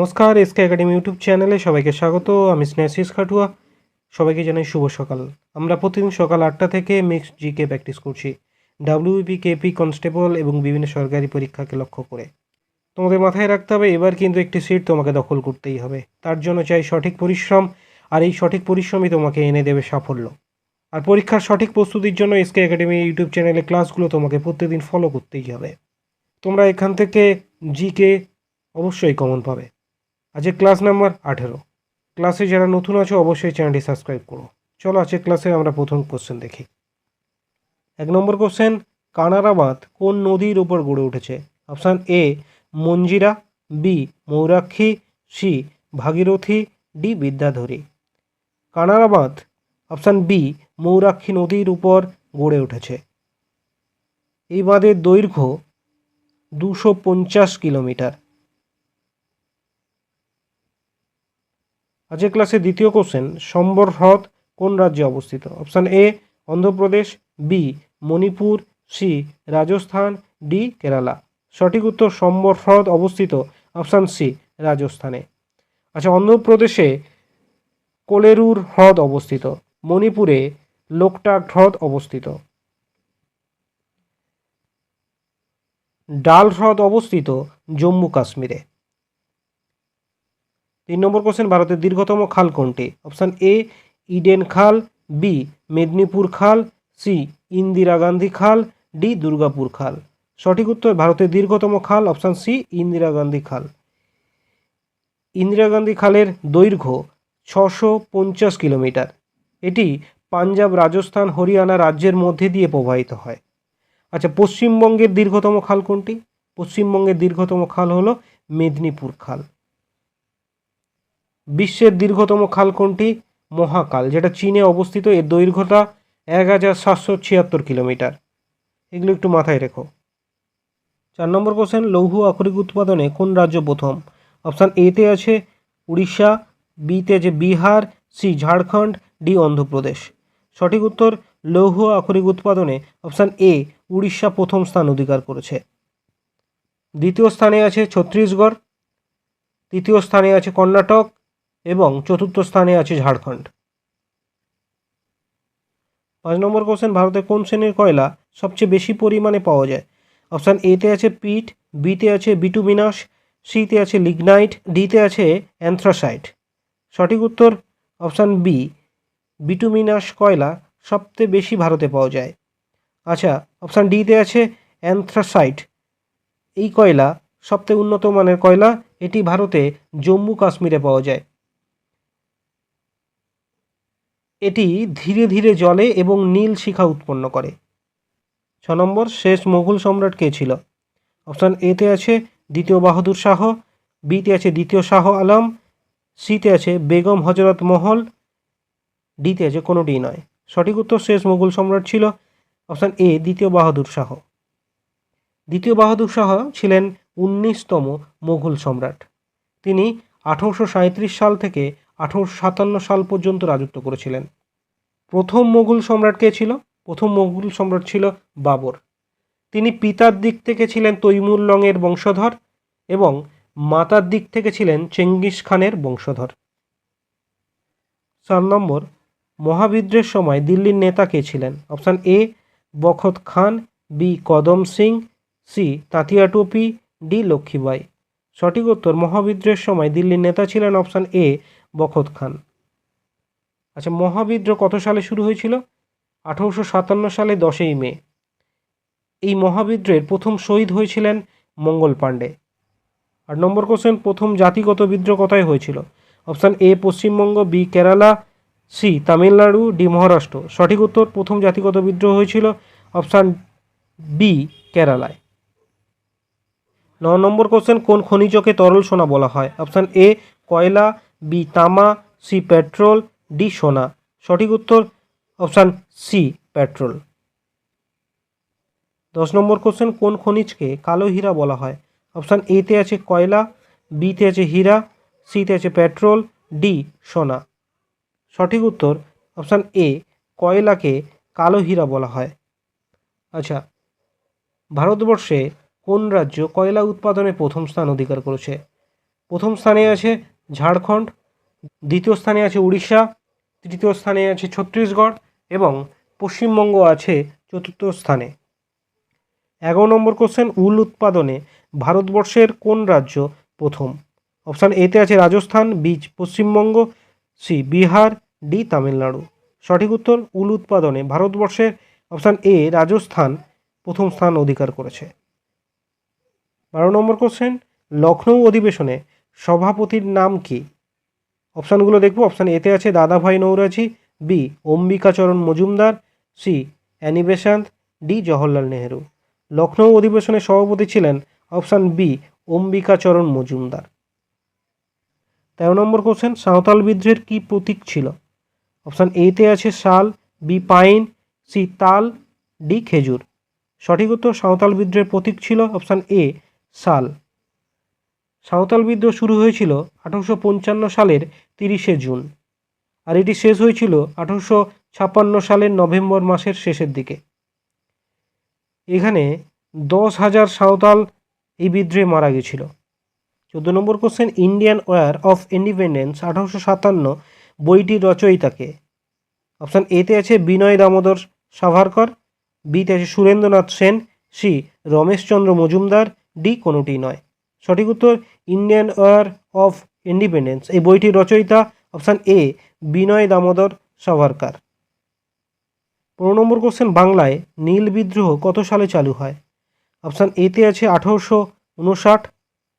নমস্কার, SK academy YouTube চ্যানেলে সবাইকে স্বাগত। আমি স্নেহাশিস খাটুয়া। সবাইকে জানাই শুভ সকাল। আমরা প্রতিদিন সকাল 8টা থেকে মিক্সড জিকে প্র্যাকটিস করছি ডাব্লিউবি, কেপি, কনস্টেবল এবং বিভিন্ন সরকারি পরীক্ষাকে লক্ষ্য করে। তোমাদের মাথায় রাখতে হবে এবার কিন্তু একটি সিট তোমাকে দখল করতেই হবে। তার জন্য চাই সঠিক পরিশ্রম, আর এই সঠিক পরিশ্রমই তোমাকে এনে দেবে সাফল্য। আর পরীক্ষার সঠিক প্রস্তুতির জন্য এসকে একাডেমি ইউটিউব চ্যানেলে ক্লাসগুলো তোমাকে প্রতিদিন ফলো করতেই হবে। তোমরা এখান থেকে জিকে অবশ্যই কমন পাবে। আজকে ক্লাস নাম্বার 18। ক্লাসে যারা নতুন আছো অবশ্যই চ্যানেলটি সাবস্ক্রাইব করো। চলো আজকে ক্লাসে আমরা প্রথম কোশ্চেন দেখি। 1 নম্বর কোশ্চেন, কানারাবাদ কোন নদীর উপর গড়ে উঠেছে? Option A Manjira, B Mayurakshi, C Bhagirathi, D Bidyadhari. কানারাবাদ অপশান বি ময়ূরাক্ষী নদীর উপর গড়ে উঠেছে। এই বাঁধের দৈর্ঘ্য 250 কিলোমিটার। আজকের ক্লাসে দ্বিতীয় কোশ্চেন, সম্বর হ্রদ কোন রাজ্যে অবস্থিত? Option A Andhra Pradesh, B Manipur, C Rajasthan, D Kerala. সঠিক উত্তর সম্বর হ্রদ অবস্থিত অপশান সি রাজস্থানে। আচ্ছা, অন্ধ্রপ্রদেশে কোলেরুর হ্রদ অবস্থিত, মণিপুরে লোকটাক হ্রদ অবস্থিত, ডাল হ্রদ অবস্থিত জম্মু কাশ্মীরে। 3 নম্বর কোশ্চেন, ভারতের দীর্ঘতম খাল কোনটি? অপশান এ ইডেন খাল, বি মেদিনীপুর খাল, সি ইন্দিরা গান্ধী খাল, ডি দুর্গাপুর খাল। সঠিক উত্তর ভারতের দীর্ঘতম খাল অপশান সি ইন্দিরা গান্ধী খাল। ইন্দিরা গান্ধী খালের দৈর্ঘ্য 650 কিলোমিটার। এটি পাঞ্জাব, রাজস্থান, হরিয়ানা রাজ্যের মধ্যে দিয়ে প্রবাহিত হয়। আচ্ছা, পশ্চিমবঙ্গের দীর্ঘতম খাল কোনটি? পশ্চিমবঙ্গের দীর্ঘতম খাল হলো মেদিনীপুর খাল। বিশ্বের দীর্ঘতম খাল কোনটি? মহাকাল, যেটা চীনে অবস্থিত। এর দৈর্ঘ্যটা 1776 কিলোমিটার। এগুলো একটু মাথায় রেখো। 4 নম্বর কোশ্চেন, লৌহ আকরিক উৎপাদনে কোন রাজ্য প্রথম? অপশান এতে আছে উড়িষ্যা, বিতে আছে বিহার, সি ঝাড়খণ্ড, ডি অন্ধ্রপ্রদেশ। সঠিক উত্তর লৌহ আকরিক উৎপাদনে অপশান এ উড়িষ্যা প্রথম স্থান অধিকার করেছে। দ্বিতীয় স্থানে আছে ছত্তিশগড়, তৃতীয় স্থানে আছে কর্ণাটক এবং চতুর্থ স্থানে আছে ঝাড়খণ্ড। 5 নম্বর কোশ্চেন, ভারতে কোন শ্রেণীর কয়লা সবচেয়ে বেশি পরিমাণে পাওয়া যায়? অপশান এতে আছে পিট, বিতে আছে বিটুমিনাস, সিতে আছে লিগনাইট, ডিতে আছে অ্যান্থ্রাসাইট। সঠিক উত্তর অপশান বি বিটুমিনাস কয়লা সবচেয়ে বেশি ভারতে পাওয়া যায়। আচ্ছা, অপশান ডিতে আছে অ্যান্থ্রাসাইট। এই কয়লা সবচেয়ে উন্নত মানের কয়লা। এটি ভারতে জম্মু কাশ্মীরে পাওয়া যায়। এটি ধীরে ধীরে জ্বলে এবং নীল শিখা উৎপন্ন করে। 6 নম্বর, শেষ মুঘল সম্রাট কে ছিল? অপশান এতে আছে দ্বিতীয় বাহাদুর শাহ, বিতে আছে দ্বিতীয় শাহ আলম, সিতে আছে বেগম হজরত মহল, ডিতে আছে কোনোটি নয়। সঠিক উত্তর শেষ মুঘল সম্রাট ছিল অপশান এ দ্বিতীয় বাহাদুর শাহ। দ্বিতীয় বাহাদুর শাহ ছিলেন 19তম মুঘল সম্রাট। তিনি 1837 সাল থেকে 1857 সাল পর্যন্ত রাজত্ব করেছিলেন। প্রথম মুঘল সম্রাট কে ছিল? প্রথম মুঘল সম্রাট ছিল বাবর। তিনি পিতার দিক থেকে ছিলেন তৈমুর লংয়ের বংশধর এবং মাতার দিক থেকে ছিলেন চেঙ্গিস খানের বংশধর। 4 নম্বর, মহাবিদ্রোহের সময় দিল্লির নেতা কে ছিলেন? Option A Bakht Khan, B Kadam Singh, C Tatya Tope, D Lakshmibai. সঠিক উত্তর মহাবিদ্রোহের সময় দিল্লির নেতা ছিলেন অপশান এ বখত খান। আচ্ছা, মহাবিদ্রোহ কত সালে শুরু হয়েছিল? 1857 সালে 10ই মে। এই মহাবিদ্রোহের প্রথম শহীদ হয়েছিলেন মঙ্গল পাণ্ডে। 8 নম্বর কোশ্চেন, প্রথম জাতিগত বিদ্রোহ কোথায় হয়েছিল? Option A Paschimbanga, B Kerala, C Tamil Nadu, D Maharashtra. সঠিক উত্তর প্রথম জাতিগত বিদ্রোহ হয়েছিল অপশান বি কেরালায়। 9 নম্বর কোশ্চেন, কোন খনিজকে তরল সোনা বলা হয়? অপশান এ কয়লা, বি তামা, সি পেট্রোল, ডি সোনা। সঠিক উত্তর অপশান সি পেট্রোল। 10 নম্বর কোশ্চেন, কোন খনিজকে কালো হীরা বলা হয়? অপশান এতে আছে কয়লা, বিতে আছে হীরা, সিতে আছে পেট্রোল, ডি সোনা। সঠিক উত্তর অপশান এ কয়লাকে কালো হীরা বলা হয়। আচ্ছা, ভারতবর্ষে কোন রাজ্য কয়লা উৎপাদনে প্রথম স্থান অধিকার করেছে? প্রথম স্থানে আছে ঝাড়খণ্ড, দ্বিতীয় স্থানে আছে উড়িষ্যা, তৃতীয় স্থানে আছে ছত্তিশগড় এবং পশ্চিমবঙ্গ আছে চতুর্থ স্থানে। 11 নম্বর কোশ্চেন, উল উৎপাদনে ভারতবর্ষের কোন রাজ্য প্রথম? অপশান এতে আছে Rajasthan, B Paschimbanga, C Bihar, D Tamil Nadu. সঠিক উত্তর উল উৎপাদনে ভারতবর্ষের অপশান এ রাজস্থান প্রথম স্থান অধিকার করেছে। 12 নম্বর কোশ্চেন, লখনৌ অধিবেশনে সভাপতির নাম কি? অপশানগুলো দেখব। অপশান এতে আছে Dadabhai Naoroji, B Ambikacharan Majumdar, C Annie Besant, D Jawaharlal Nehru. Lucknow অধিবেশনের সভাপতি ছিলেন option B Ambikacharan Majumdar. 13 number question, Santhal বিদ্রোহের কী প্রতীক ছিল? অপশান এতে আছে শাল, বি পাইন, সি তাল, ডি খেজুর। সঠিক উত্তর সাঁওতাল বিদ্রোহের প্রতীক ছিল অপশান এ শাল। সাঁওতাল বিদ্রোহ শুরু হয়েছিল 1855 সালের 30শে জুন আর এটি শেষ হয়েছিল 1856 সালের নভেম্বর মাসের শেষের দিকে। এখানে 10,000 সাঁওতাল এই বিদ্রোহে মারা গেছিল। 14 number question, Indian war of independence 1857 বইটির রচয়িতাকে? অপশান এতে আছে বিনয় দামোদর সাভারকর, বিতে আছে সুরেন্দ্রনাথ সেন, সি রমেশচন্দ্র মজুমদার, ডি কোনোটি নয়। সঠিক উত্তর ইন্ডিয়ান ওয়ার অফ ইন্ডিপেন্ডেন্স এই বইটির রচয়িতা option A Binoy Damodar Savarkar. 15 number question, বাংলায় নীল বিদ্রোহ কত সালে চালু হয়? অপশান এতে আছে 1859,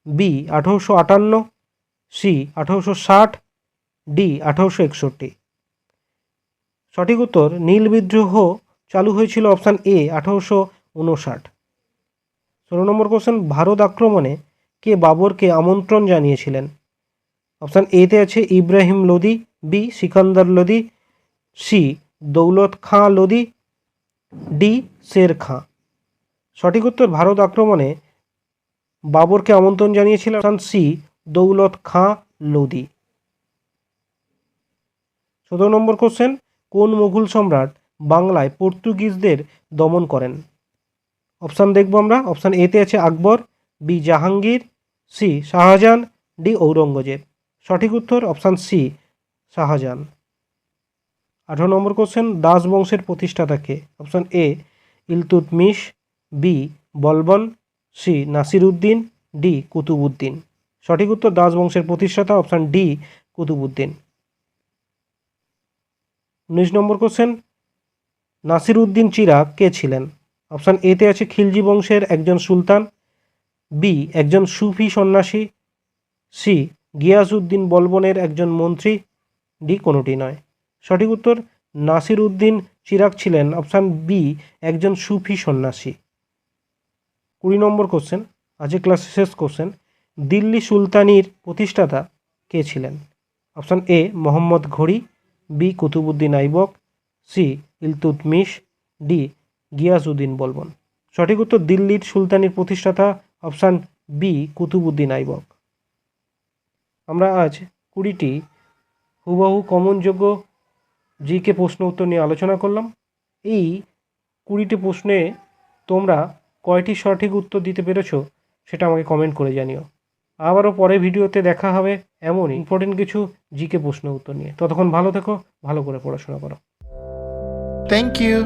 বি 1858, সি 1860, ডি 1861। সঠিক উত্তর নীল বিদ্রোহ চালু হয়েছিল অপশান এ 1859। 16 নম্বর কোশ্চেন, ভারত আক্রমণে কে বাবরকে আমন্ত্রণ জানিয়েছিলেন? অপশান এতে আছে ইব্রাহিম লোদি, বি সিকান্দার লোদি, সি দৌলত খাঁ লোদি, ডি শের খাঁ। সঠিক উত্তর ভারত আক্রমণে বাবরকে আমন্ত্রণ জানিয়েছিলেন অপশান সি দৌলত খাঁ লোদি। 17 নম্বর কোশ্চেন, কোন মুঘল সম্রাট বাংলায় পর্তুগিজদের দমন করেন? অপশান দেখব আমরা। অপশান এতে আছে Akbar, B Jahangir, C Shah Jahan, D Aurangzeb. সঠিক উত্তর option C Shah Jahan. 18 number question, দাস বংশের প্রতিষ্ঠাতা কে? Option A Iltutmish, B Balban, C Nasiruddin, D Qutbuddin. সঠিক উত্তর দাস বংশের প্রতিষ্ঠাতা option D Qutbuddin. 19 number question, Nasiruddin Chirag কে ছিলেন? অপশান এতে আছে খিলজি বংশের একজন সুলতান, বি একজন সুফি সন্ন্যাসী, সি গিয়াসউদ্দিন বলবনের একজন মন্ত্রী, ডি কোনোটি নয়। সঠিক উত্তর নাসিরউদ্দিন চিরাগ ছিলেন অপশান বি একজন সুফি সন্ন্যাসী। 20 নম্বর কোশ্চেন, আজকে ক্লাসে শেষ কোশ্চেন, দিল্লি সুলতানির প্রতিষ্ঠাতা কে ছিলেন? অপশান এ মোহাম্মদ ঘড়ি, B Qutbuddin Aibak, C Iltutmish, D Ghiyasuddin Balban. সঠিক উত্তর দিল্লির সুলতানির প্রতিষ্ঠাতা অপশান বি কুতুবউদ্দিন আইবক। আমরা আজ 20টি হুবহু কমনযোগ্য জিকে প্রশ্ন উত্তর নিয়ে আলোচনা করলাম। এই 20টি প্রশ্নে তোমরা কয়টি সঠিক উত্তর দিতে পেরেছো সেটা আমাকে কমেন্ট করে জানিও। আবারও পরে ভিডিওতে দেখা হবে এমন ইম্পর্টেন্ট কিছু জিকে প্রশ্ন উত্তর নিয়ে। ততক্ষণ ভালো থেকো, ভালো করে পড়াশোনা করো। Thank you.